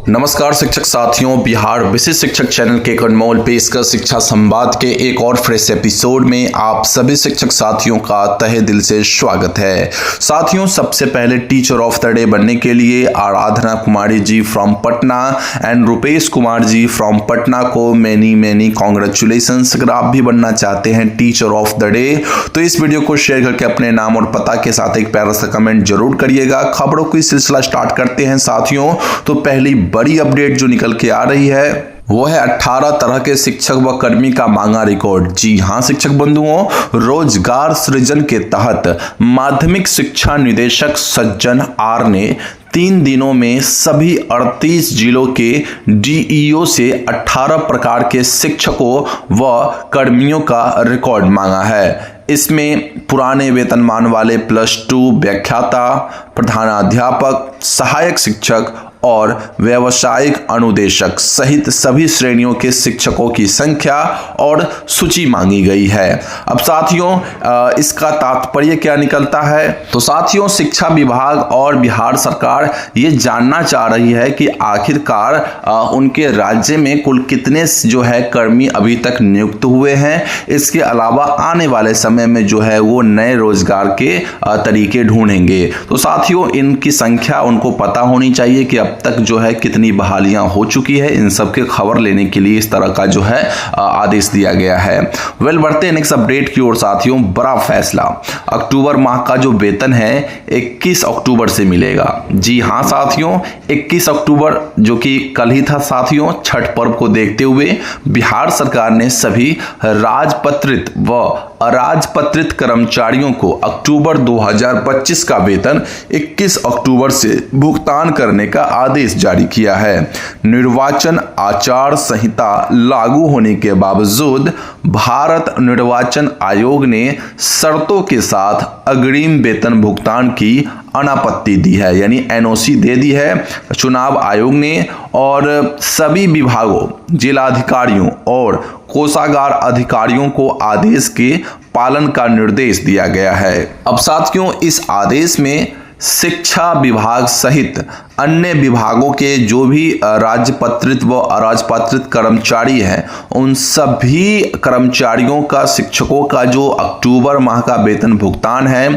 नमस्कार शिक्षक साथियों, बिहार विशिष्ट शिक्षक चैनल के अनमोल पेशकर शिक्षा संवाद के एक और फ्रेश एपिसोड में आप सभी शिक्षक साथियों का तहे दिल से स्वागत है। साथियों, सबसे पहले टीचर ऑफ द डे बनने के लिए Aradhana Kumari ji from Patna and Rupesh Kumar ji from Patna को मैनी कॉन्ग्रेचुलेशंस। अगर आप भी बनना चाहते हैं टीचर ऑफ द डे तो इस वीडियो को शेयर करके अपने नाम और पता के साथ एक प्यारा सा कमेंट जरूर करिएगा। खबरों की सिलसिला स्टार्ट करते हैं साथियों। तो पहली बड़ी अपडेट जो निकल के आ रही है वो है 18 तरह के शिक्षक व कर्मी का मांगा रिकॉर्ड। जी हां शिक्षक बंधुओं, रोजगार सृजन के तहत माध्यमिक शिक्षा निदेशक सज्जन आर ने 3 दिनों में सभी 38 जिलों के डीईओ से 18 प्रकार के शिक्षकों व कर्मियों का रिकॉर्ड मांगा है। इसमें पुराने वेतनमान वाले +2 व्याख्याता, प्रधानाध्यापक, सहायक शिक्षक और व्यावसायिक अनुदेशक सहित सभी श्रेणियों के शिक्षकों की संख्या और सूची मांगी गई है। अब साथियों, इसका तात्पर्य क्या निकलता है? तो साथियों, शिक्षा विभाग और बिहार सरकार ये जानना चाह रही है कि आखिरकार उनके राज्य में कुल कितने जो है कर्मी अभी तक नियुक्त हुए हैं। इसके अलावा आने वाले समय में जो है वो नए रोजगार के तरीके ढूंढेंगे। तो साथियों, इनकी संख्या उनको पता होनी चाहिए कि अब तक जो है कितनी बहालियां हो चुकी है। इन सब के खबर लेने के लिए इस तरह का जो है आदेश दिया गया है। बढ़ते हैं नेक्स्ट अपडेट की ओर साथियों। बड़ा फैसला, अक्टूबर माह का जो वेतन है 21 अक्टूबर से मिलेगा। जी हां साथियों, 21 अक्टूबर जो कि कल ही था साथियों। छठ पर्व को देखते हुए बिहार सरकार ने सभी राजपत्रित व अराजपत्रित कर्मचारियों को अक्टूबर 2025 का वेतन 21 अक्टूबर से भुगतान करने का आदेश जारी किया है। निर्वाचन आचार संहिता लागू होने के बावजूद भारत निर्वाचन आयोग ने शर्तों के साथ अग्रिम वेतन भुगतान की अनापत्ति दी है, यानी एनओसी दे दी है चुनाव आयोग ने। और सभी विभागों, जिलाधिकारियों और कोषागार अधिकारियों को आदेश के पालन का निर्देश दिया गया है। अब साथियों, इस आदेश में शिक्षा विभाग सहित अन्य विभागों के जो भी राजपत्रित व अराजपत्रित कर्मचारी हैं, उन सभी कर्मचारियों का, शिक्षकों का जो अक्टूबर माह का वेतन भुगतान है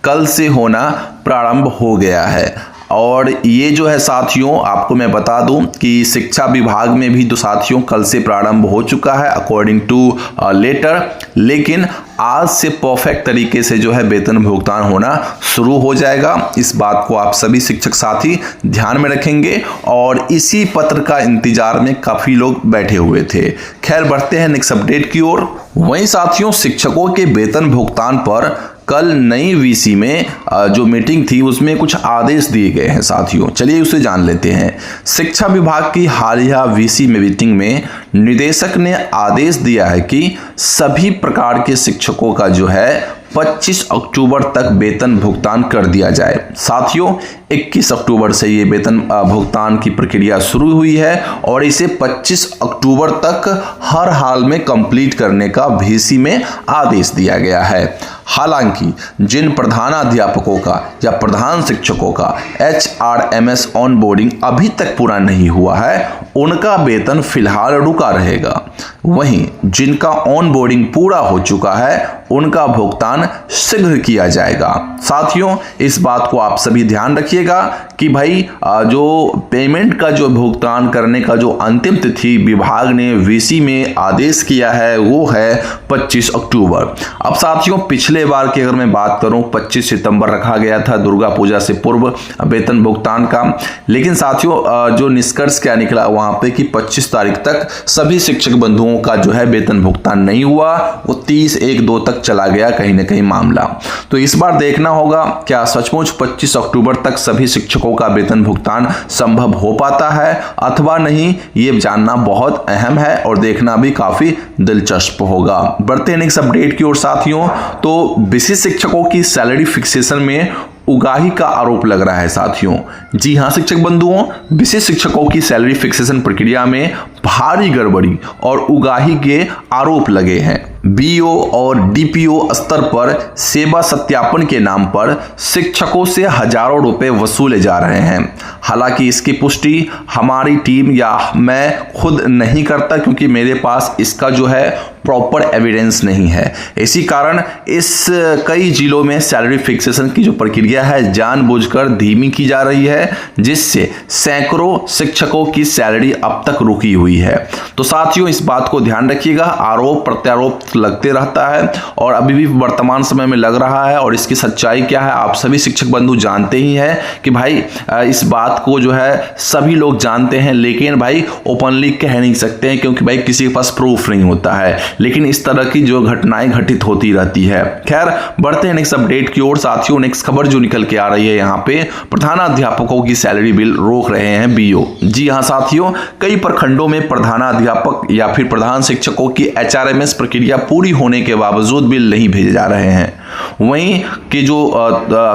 कल से होना प्रारंभ हो गया है। और ये जो है साथियों, आपको मैं बता दूं कि शिक्षा विभाग में भी तो साथियों कल से प्रारंभ हो चुका है अकॉर्डिंग टू लेटर, लेकिन आज से परफेक्ट तरीके से जो है वेतन भुगतान होना शुरू हो जाएगा। इस बात को आप सभी शिक्षक साथी ध्यान में रखेंगे और इसी पत्र का इंतजार में काफी लोग बैठे हुए थे। खैर, बढ़ते हैं नेक्स्ट अपडेट की ओर। वहीं साथियों, शिक्षकों के वेतन भुगतान पर कल नई वीसी में जो मीटिंग थी उसमें कुछ आदेश दिए गए हैं साथियों। चलिए उसे जान लेते हैं। शिक्षा विभाग की हालिया वीसी मीटिंग में निदेशक ने आदेश दिया है कि सभी प्रकार के शिक्षकों का जो है 25 अक्टूबर तक वेतन भुगतान कर दिया जाए। साथियों, 21 अक्टूबर से ये वेतन भुगतान की प्रक्रिया शुरू हुई है और इसे 25 अक्टूबर तक हर हाल में कंप्लीट करने का वीसी में आदेश दिया गया है। हालांकि जिन प्रधानाध्यापकों का या प्रधान शिक्षकों का HRMS ऑनबोर्डिंग अभी तक पूरा नहीं हुआ है, उनका वेतन फिलहाल रुका रहेगा। वहीं जिनका ऑनबोर्डिंग पूरा हो चुका है उनका भुगतान शीघ्र किया जाएगा। साथियों, इस बात को आप सभी ध्यान रखिएगा कि भाई जो पेमेंट का जो भुगतान करने का जो अंतिम तिथि विभाग ने वीसी में आदेश किया है वो है 25 अक्टूबर। अब साथियों, पिछले बार की अगर मैं बात करूं 25 सितंबर रखा गया था दुर्गा पूजा से पूर्व वेतन भुगतान का, लेकिन साथियों जो निष्कर्ष क्या निकला वहां पे कि 25 तारीख तक सभी शिक्षक बंधुओं का जो है वेतन भुगतान नहीं हुआ, वो 30/1/2 तक चला गया कहीं ना कहीं मामला। तो इस बार देखना होगा क्या सचमुच 25 अक्टूबर तक सभी शिक्षकों का वेतन भुगतान संभव हो पाता है अथवा नहीं, ये जानना बहुत अहम है और देखना भी काफी दिलचस्प होगा। बढ़ते हैं नेक्स्ट अपडेट की ओर साथियों। तो विशिष्ट शिक्षकों की सैलरी फिक्सेशन में उगाही का आरोप लग रहा है साथियों। जी हां शिक्षक बंधुओं, विशिष्ट शिक्षकों की सैलरी फिक्सेशन प्रक्रिया में भारी गड़बड़ी और उगाही के आरोप लगे हैं। बीओ और डीपीओ स्तर पर सेवा सत्यापन के नाम पर शिक्षकों से हजारों रुपए वसूले जा रहे हैं। हालांकि इसकी पुष्टि हमारी टीम या मैं खुद नहीं करता, क्योंकि मेरे पास इसका जो है प्रॉपर एविडेंस नहीं है। इसी कारण इस कई जिलों में सैलरी फिक्सेशन की जो प्रक्रिया है जानबूझकर धीमी की जा रही है, जिससे सैकड़ों शिक्षकों की सैलरी अब तक रुकी हुई है। तो साथियों, इस बात को ध्यान रखिएगा, आरोप प्रत्यारोप लगते रहता है और अभी भी वर्तमान समय में लग रहा है। और इसकी सच्चाई क्या है आप सभी शिक्षक बंधु जानते ही हैं कि भाई इस बात को जो है सभी लोग जानते हैं, लेकिन भाई ओपनली कह नहीं सकते हैं, क्योंकि भाई किसी के पास प्रूफ नहीं होता है। लेकिन इस तरह की जो घटनाएं घटित होती रहती है। खैर, बढ़ते हैं नेक्स्ट अपडेट की ओर। साथियों, नेक्स्ट खबर जो निकल के आ रही है, यहाँ पे प्रधानाध्यापकों की सैलरी बिल रोक रहे हैं बीओ। जी हाँ साथियों, कई प्रखंडों में प्रधानाध्यापक या फिर प्रधान शिक्षकों की एचआरएमएस प्रक्रिया पूरी होने के बावजूद बिल नहीं भेजे जा रहे हैं। वहीं के जो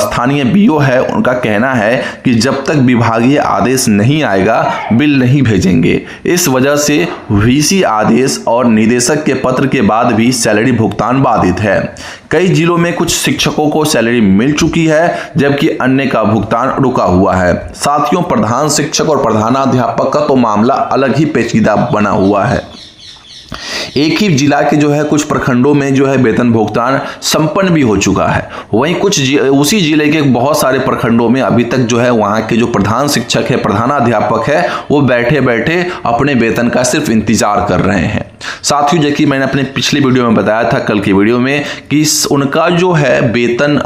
स्थानीय बीओ है, उनका कहना है कि जब तक विभागीय आदेश नहीं आएगा बिल नहीं भेजेंगे। इस वजह से वीसी आदेश और निदेशक के पत्र के बाद भी सैलरी भुगतान बाधित है। कई जिलों में कुछ शिक्षकों को सैलरी मिल चुकी है, जबकि अन्य का भुगतान रुका हुआ है। साथियों, प्रधान शिक्षक और प्रधानाध्यापक का तो मामला अलग ही पेचीदा बना हुआ है। एक ही जिला के जो है कुछ प्रखंडों में जो है वेतन भुगतान संपन्न भी हो चुका है। वहीं उसी जिले के बहुत सारे प्रखंडों में अभी तक जो है वहां के जो प्रधान शिक्षक है, प्रधानाध्यापक है, वो बैठे बैठे अपने वेतन का सिर्फ इंतजार कर रहे हैं। साथियों, जैसे मैंने अपने पिछले वीडियो में बताया था, कल की वीडियो में, कि उनका जो है वेतन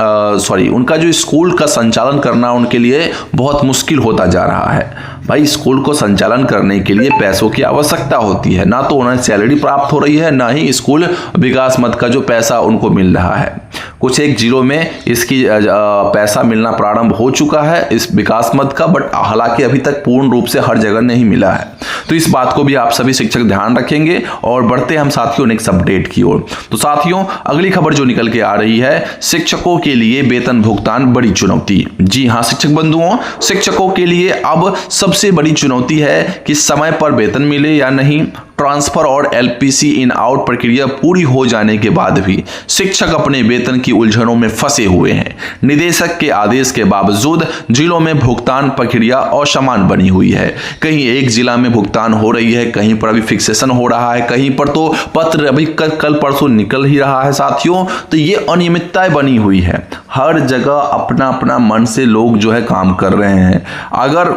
उनका जो स्कूल का संचालन करना उनके लिए बहुत मुश्किल होता जा रहा है। भाई, स्कूल को संचालन करने के लिए पैसों की आवश्यकता होती है, ना तो उन्हें सैलरी प्राप्त हो रही है, ना ही स्कूल विकास मद का जो पैसा उनको मिल रहा है। कुछ एक जिलों में इसकी पैसा मिलना प्रारंभ हो चुका है इस विकास मद का, बट हालांकि अभी तक पूर्ण रूप से हर जगह नहीं मिला है। तो इस बात को भी आप सभी शिक्षक ध्यान रखेंगे। और बढ़ते हम साथियों नेक्स्ट अपडेट की ओर। तो साथियों, अगली खबर जो निकल के आ रही है, शिक्षकों के लिए वेतन भुगतान बड़ी चुनौती। जी हाँ शिक्षक बंधुओं, शिक्षकों के लिए अब सबसे बड़ी चुनौती है कि समय पर वेतन मिले या नहीं। ट्रांसफर और एलपीसी इन आउट प्रक्रिया पूरी हो जाने के बाद भी शिक्षक अपने वेतन की उलझनों में फंसे हुए हैं। निदेशक के आदेश के बावजूद जिलों में भुगतान प्रक्रिया असमान बनी हुई है। कहीं एक जिला में भुगतान हो रही है, कहीं पर अभी फिक्सेशन हो रहा है, कहीं पर तो पत्र अभी कल परसों निकल ही रहा है। साथियों, तो ये अनियमितताएं बनी हुई है। हर जगह अपना अपना मन से लोग जो है काम कर रहे हैं। अगर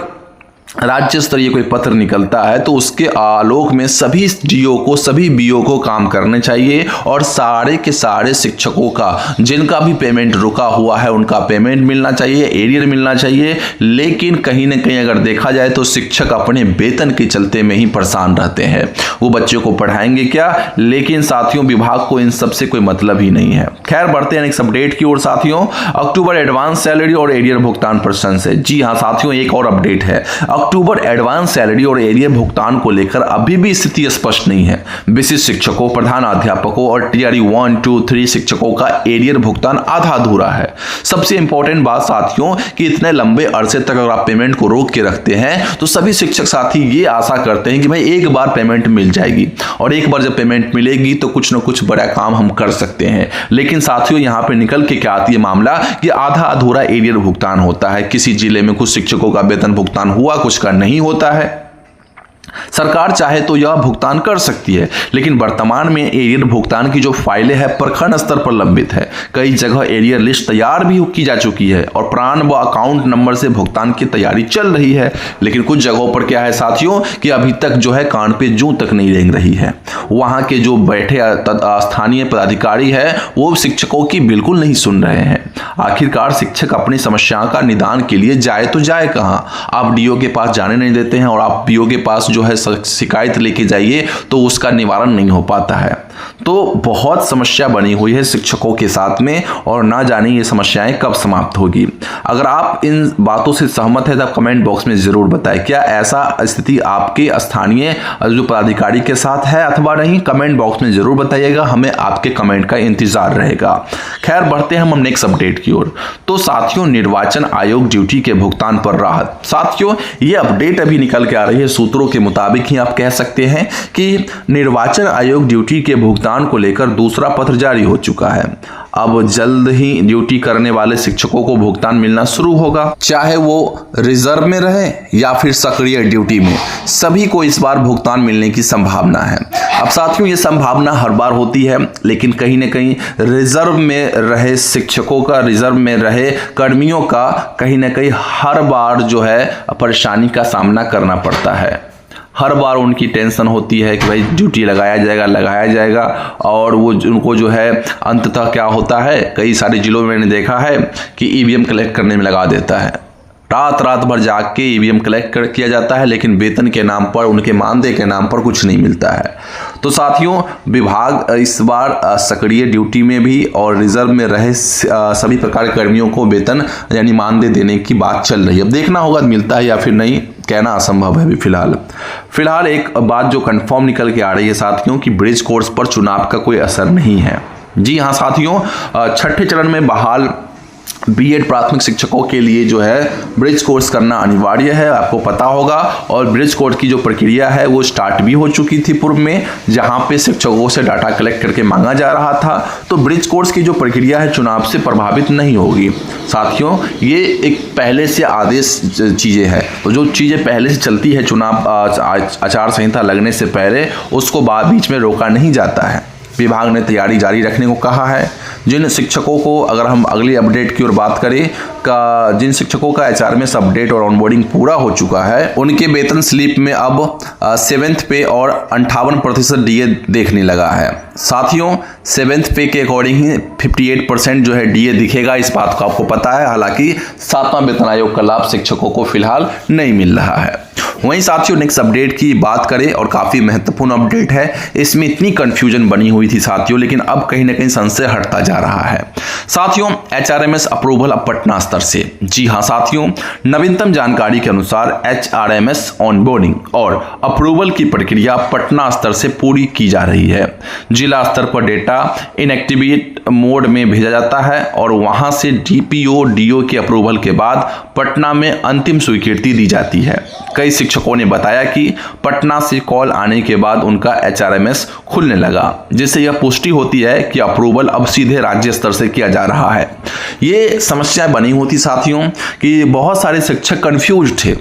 राज्य स्तरीय कोई पत्र निकलता है तो उसके आलोक में सभी डीओ को, सभी बीओ को काम करने चाहिए और सारे के सारे शिक्षकों का जिनका भी पेमेंट रुका हुआ है उनका पेमेंट मिलना चाहिए, एरियर मिलना चाहिए। लेकिन कहीं ना कहीं अगर देखा जाए तो शिक्षक अपने वेतन के चलते में ही परेशान रहते हैं। वो बच्चों को पढ़ाएंगे क्या, लेकिन साथियों विभाग को इन सब से कोई मतलब ही नहीं है। खैर, बढ़ते हैं नेक्स्ट अपडेट की ओर। साथियों, अक्टूबर एडवांस सैलरी और एरियर भुगतान प्रश्न से। जी हाँ साथियों, एक और अपडेट है। अक्टूबर एडवांस सैलरी और एरियर भुगतान को लेकर अभी भी स्थिति स्पष्ट नहीं है। विशिष्ट शिक्षकों, प्रधानाध्यापकों और टीआरई 1, 2, 3 शिक्षकों का एरियर भुगतान आधा अधूरा है। सबसे इंपॉर्टेंट बात साथियों कि इतने लंबे अरसे तक अगर आप पेमेंट को रोक के रखते हैं तो सभी शिक्षक साथी ये आशा करते हैं कि भाई एक बार पेमेंट मिल जाएगी और एक बार जब पेमेंट मिलेगी तो कुछ ना कुछ बड़ा काम हम कर सकते हैं। लेकिन साथियों, यहाँ पे निकल के क्या आती है मामला कि आधा अधूरा एरियर भुगतान होता है। किसी जिले में कुछ शिक्षकों का वेतन भुगतान हुआ, कुछ का नहीं होता है। सरकार चाहे तो यह भुगतान कर सकती है, लेकिन वर्तमान में एरियर भुगतान की जो फाइलें हैं प्रखंड स्तर पर लंबित है। कई जगह एरियर लिस्ट तैयार भी की जा चुकी है और प्राण व अकाउंट नंबर से भुगतान की तैयारी चल रही है। लेकिन कुछ जगहों पर क्या है साथियों कि अभी तक जो है कान पे जूं तक नहीं रेंग रही है। वहां के जो बैठे स्थानीय पदाधिकारी है वो शिक्षकों की बिल्कुल नहीं सुन रहे हैं। आखिरकार शिक्षक अपनी समस्याओं का निदान के लिए जाए तो जाए कहाँ। आप डीओ के पास जाने नहीं देते हैं और आप पीओ के पास जो है शिकायत लेके जाइए तो उसका निवारण नहीं हो पाता है। तो बहुत समस्या बनी हुई है शिक्षकों के साथ में और ना जाने ये समस्याएं कब समाप्त होगी। अगर आप इन बातों से सहमत है तो कमेंट बॉक्स में जरूर बताएं, क्या ऐसा स्थिति आपके स्थानीय जो पदाधिकारी के साथ है अथवा नहीं। कमेंट बॉक्स में जरूर बताइएगा, हमें आपके कमेंट का इंतजार रहेगा। खैर, बढ़ते हैं हम नेक्स्ट अपडेट की ओर। तो साथियों, निर्वाचन आयोग ड्यूटी के भुगतान पर राहत। साथियों, ये अपडेट अभी निकल के आ रही है सूत्रों के मुताबिक ही आप कह सकते हैं कि निर्वाचन आयोग ड्यूटी के भुगतान को लेकर दूसरा पत्र जारी हो चुका है। अब जल्द ही ड्यूटी करने वाले शिक्षकों को भुगतान मिलना शुरू होगा, चाहे वो रिजर्व में रहे या फिर सक्रिय ड्यूटी में, सभी को इस बार भुगतान मिलने की संभावना है। अब साथियों, ये संभावना हर बार होती है, लेकिन कहीं ना कहीं रिजर्व में रहे शिक्षकों का, रिजर्व में रहे कर्मियों का कहीं ना कहीं हर बार जो है परेशानी का सामना करना पड़ता है। हर बार उनकी टेंशन होती है कि भाई ड्यूटी लगाया जाएगा, और वो उनको जो है अंततः क्या होता है, कई सारे जिलों में मैंने देखा है कि ईवीएम कलेक्ट करने में लगा देता है। रात भर जाग के ईवीएम कलेक्ट किया जाता है, लेकिन वेतन के नाम पर, उनके मानदेय के नाम पर कुछ नहीं मिलता है। तो साथियों, विभाग इस बार सक्रिय ड्यूटी में भी और रिजर्व में रहे सभी प्रकार के कर्मियों को वेतन यानी मानदेय देने की बात चल रही है। अब देखना होगा मिलता है या फिर नहीं, कहना असंभव है अभी फिलहाल। एक बात जो कंफर्म निकल के आ रही है साथियों कि ब्रिज कोर्स पर चुनाव का कोई असर नहीं है। जी हाँ साथियों, छठे चरण में बहाल बीएड प्राथमिक शिक्षकों के लिए जो है ब्रिज कोर्स करना अनिवार्य है, आपको पता होगा। और ब्रिज कोर्स की जो प्रक्रिया है वो स्टार्ट भी हो चुकी थी पूर्व में, जहां पे शिक्षकों से डाटा कलेक्ट करके मांगा जा रहा था। तो ब्रिज कोर्स की जो प्रक्रिया है चुनाव से प्रभावित नहीं होगी साथियों। ये एक पहले से आदेश चीज़ें हैं, तो जो चीज़ें पहले से चलती है चुनाव आचार संहिता लगने से पहले, उसको बीच में रोका नहीं जाता है। विभाग ने तैयारी जारी रखने को कहा है। जिन शिक्षकों को, अगर हम अगली अपडेट की ओर बात करें, जिन शिक्षकों का एचआरएमएस अपडेट और ऑनबोर्डिंग पूरा हो चुका है, उनके वेतन स्लिप में अब 7th पे और 58% डीए देखने लगा है। साथियों, 7th पे के अकॉर्डिंग ही 58% जो है डीए दिखेगा, इस बात को आपको पता है। हालांकि 7वां वेतन आयोग का लाभ शिक्षकों को फिलहाल नहीं मिल रहा है। वहीं साथियों, नेक्स्ट अपडेट की बात करें, और काफी महत्वपूर्ण अपडेट है। इसमें इतनी कंफ्यूजन बनी हुई थी साथियों, लेकिन अब कहीं ना कहीं संशय हटता जा रहा है। साथियों, एचआरएमएस अप्रूवल अब पटना स्तर से। जी हां साथियों, नवीनतम जानकारी के अनुसार एचआरएमएस ऑनबोर्डिंग और अप्रूवल की प्रक्रिया पटना स्तर से पूरी की जा रही है। जिला स्तर पर डेटा इनएक्टिवेट मोड में भेजा जाता है और वहां से डीपीओ डीओ के अप्रूवल के बाद पटना में अंतिम स्वीकृति दी जाती है। कई शिक्षकों ने बताया कि पटना से कॉल आने के बाद उनका एचआरएमएस खुलने लगा, जिससे यह पुष्टि होती है कि अप्रूवल अब सीधे राज्य स्तर से किया जा रहा है। ये समस्या बनी होती साथियों कि बहुत सारे शिक्षक कंफ्यूज थे।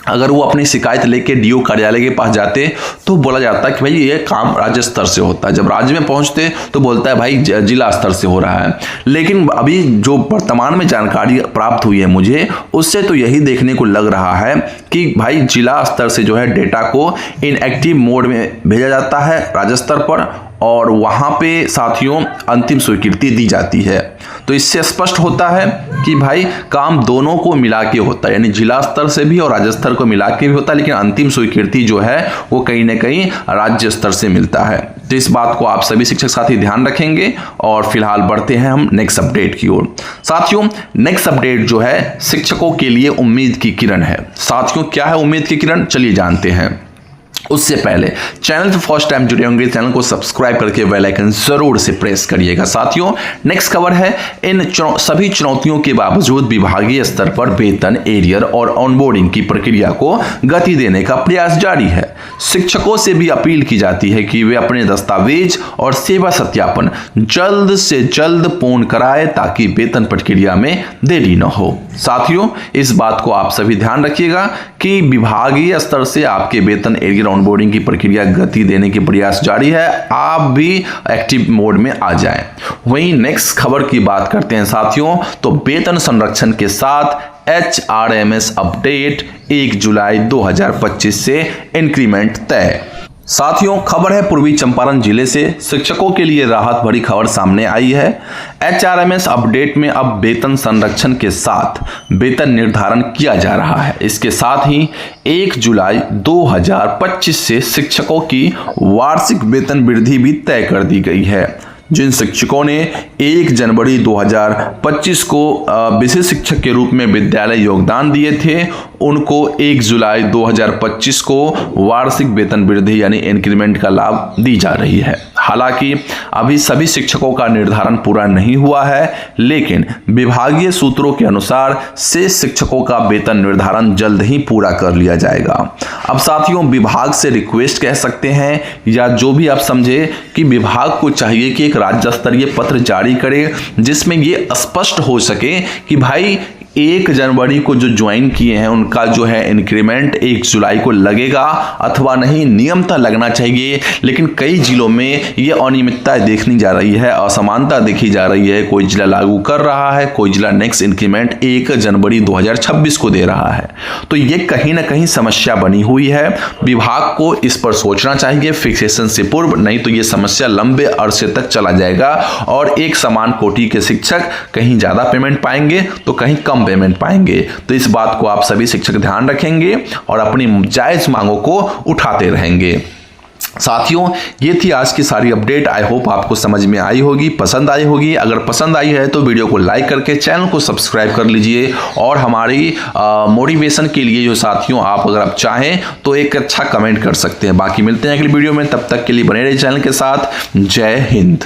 अगर वो अपनी शिकायत लेके डीओ कार्यालय के पास जाते तो बोला जाता कि भाई ये काम राज्य स्तर से होता है। जब राज्य में पहुंचते तो बोलता है भाई जिला स्तर से हो रहा है। लेकिन अभी जो वर्तमान में जानकारी प्राप्त हुई है मुझे, उससे तो यही देखने को लग रहा है कि भाई जिला स्तर से जो है डेटा को इनएक्टिव मोड में भेजा जाता है राज्य स्तर पर, और वहां पे साथियों अंतिम स्वीकृति दी जाती है। तो इससे स्पष्ट होता है कि भाई काम दोनों को मिला के होता है, यानी जिला स्तर से भी और राज्य स्तर को मिला के भी होता है, लेकिन अंतिम स्वीकृति जो है वो कहीं ना कहीं राज्य स्तर से मिलता है। तो इस बात को आप सभी शिक्षक साथी ध्यान रखेंगे। और फिलहाल बढ़ते हैं हम नेक्स्ट अपडेट की ओर। साथियों, नेक्स्ट अपडेट जो है शिक्षकों के लिए उम्मीद की किरण है। साथियों, क्या है उम्मीद की किरण, चलिए जानते हैं। उससे पहले चैनल पर फर्स्ट टाइम जुड़े होंगे, चैनल को सब्सक्राइब करके बेल आइकन जरूर से प्रेस करिएगा। साथियों, नेक्स्ट खबर है, इन सभी चुनौतियों के बावजूद विभागीय स्तर पर वेतन, एरियर और ऑनबोर्डिंग की प्रक्रिया को गति देने का प्रयास जारी है। शिक्षकों से भी अपील की जाती है कि वे अपने दस्तावेज और सेवा सत्यापन जल्द से जल्द पूर्ण कराएं, ताकि वेतन प्रक्रिया में देरी न हो। साथियों, इस बात को आप सभी ध्यान रखिएगा कि विभागीय स्तर से आपके वेतन, एरियर, ऑनबोर्डिंग की प्रक्रिया गति देने के प्रयास जारी है। आप भी एक्टिव मोड में आ जाएं। वहीं नेक्स्ट खबर की बात करते हैं साथियों, तो वेतन संरक्षण के साथ एचआरएमएस अपडेट 1 जुलाई 2025 से इंक्रीमेंट तय। साथियों, खबर है पूर्वी चंपारण जिले से। शिक्षकों के लिए राहत भरी खबर सामने आई है। एचआरएमएस अपडेट में अब वेतन संरक्षण के साथ वेतन निर्धारण किया जा रहा है। इसके साथ ही 1 जुलाई 2025 से शिक्षकों की वार्षिक वेतन वृद्धि भी तय कर दी गई है। जिन शिक्षकों ने 1 जनवरी 2025 को विशेष शिक्षक के रूप में विद्यालय योगदान दिए थे, उनको 1 जुलाई 2025 को वार्षिक वेतन वृद्धि यानी इंक्रीमेंट का लाभ दी जा रही है। हालांकि अभी सभी शिक्षकों का निर्धारण पूरा नहीं हुआ है, लेकिन विभागीय सूत्रों के अनुसार शेष शिक्षकों का वेतन निर्धारण जल्द ही पूरा कर लिया जाएगा। अब साथियों, विभाग से रिक्वेस्ट कह सकते हैं या जो भी आप समझे कि विभाग को चाहिए कि एक राज्य स्तरीय पत्र जारी करे जिसमें ये स्पष्ट हो सके कि भाई 1 जनवरी को जो ज्वाइन किए हैं उनका जो है इंक्रीमेंट 1 जुलाई को लगेगा अथवा नहीं, नियमतः लगना चाहिए। लेकिन कई जिलों में ये अनियमितता देखनी जा रही है, असमानता देखी जा रही है। कोई जिला लागू कर रहा है, कोई जिला नेक्स्ट इंक्रीमेंट 1 जनवरी 2026 को दे रहा है। तो ये कहीं ना कहीं समस्या बनी हुई है। विभाग को इस पर सोचना चाहिए फिक्सेशन से पूर्व, नहीं तो ये समस्या लंबे अरसे तक चला जाएगा और एक समान कोटि के शिक्षक कहीं ज्यादा पेमेंट पाएंगे तो कहीं कम पेमेंट पाएंगे। तो इस बात को आप सभी शिक्षक ध्यान रखेंगे और अपनी जायज मांगों को उठाते रहेंगे। साथियों, ये थी आज की सारी अपडेट। आई होप आपको समझ में आई होगी, पसंद आई होगी। अगर पसंद आई है तो वीडियो को लाइक करके चैनल को सब्सक्राइब कर लीजिए और हमारी मोटिवेशन के लिए जो साथियों आप अगर आप चाहें तो एक अच्छा कमेंट कर सकते हैं। बाकी मिलते हैं अगली वीडियो में, तब तक के लिए बने रहिए चैनल के साथ। जय हिंद।